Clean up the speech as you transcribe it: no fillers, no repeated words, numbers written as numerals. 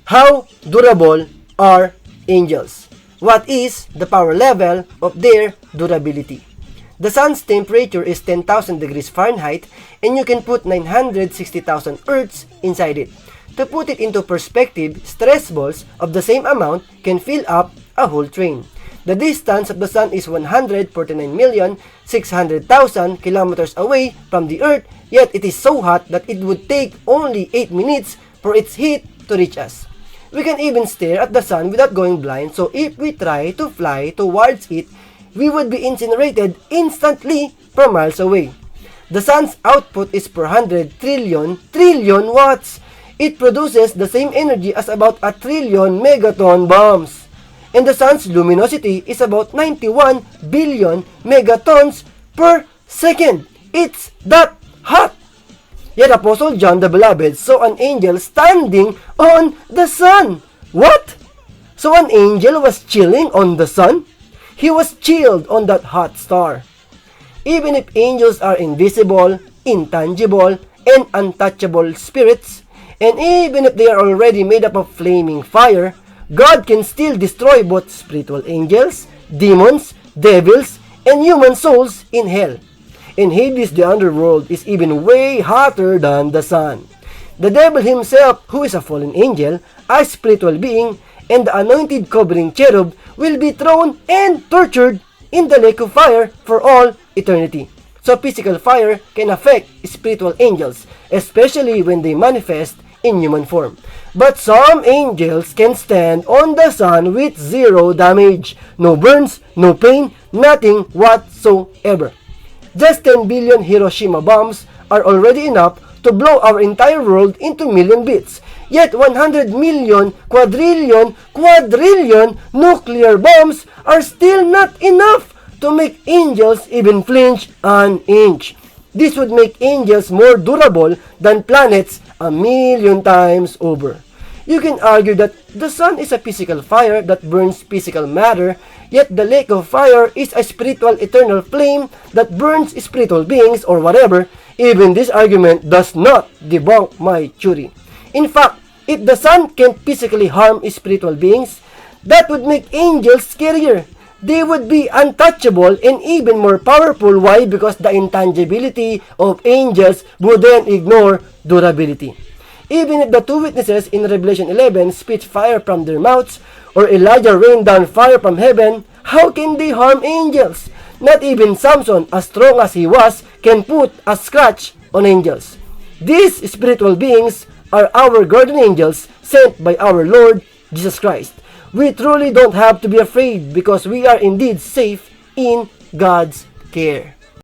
How durable are angels? What is the power level of their durability? The sun's temperature is 10,000 degrees Fahrenheit and you can put 960,000 Earths inside it. To put it into perspective, stress balls of the same amount can fill up a whole train. The distance of the sun is 149,600,000 kilometers away from the Earth, yet it is so hot that it would take only 8 minutes for its heat to reach us. We can even stare at the sun without going blind, so if we try to fly towards it, we would be incinerated instantly from miles away. The sun's output is 400 trillion watts. It produces the same energy as about a trillion megaton bombs. And the sun's luminosity is about 91 billion megatons per second. It's that hot! Yet Apostle John the Beloved saw an angel standing on the sun. What? So an angel was chilling on the sun? He was chilled on that hot star. Even if angels are invisible, intangible, and untouchable spirits, and even if they are already made up of flaming fire, God can still destroy both spiritual angels, demons, devils, and human souls in hell. In Hades, the underworld is even way hotter than the sun. The devil himself, who is a fallen angel, a spiritual being, and the anointed covering cherub will be thrown and tortured in the lake of fire for all eternity. So physical fire can affect spiritual angels, especially when they manifest in human form. But some angels can stand on the sun with zero damage. No burns, no pain, nothing whatsoever. Just 10 billion Hiroshima bombs are already enough to blow our entire world into million bits. Yet 100 million, quadrillion nuclear bombs are still not enough to make angels even flinch an inch. This would make angels more durable than planets a million times over. You can argue that the sun is a physical fire that burns physical matter, yet the lake of fire is a spiritual eternal flame that burns spiritual beings or whatever. Even this argument does not debunk my theory. In fact, if the sun can't physically harm spiritual beings, that would make angels scarier. They would be untouchable and even more powerful. Why? Because the intangibility of angels would then ignore durability. Even if the two witnesses in Revelation 11 spit fire from their mouths, or Elijah rained down fire from heaven, how can they harm angels? Not even Samson, as strong as he was, can put a scratch on angels. These spiritual beings are our guardian angels sent by our Lord Jesus Christ. We truly don't have to be afraid because we are indeed safe in God's care.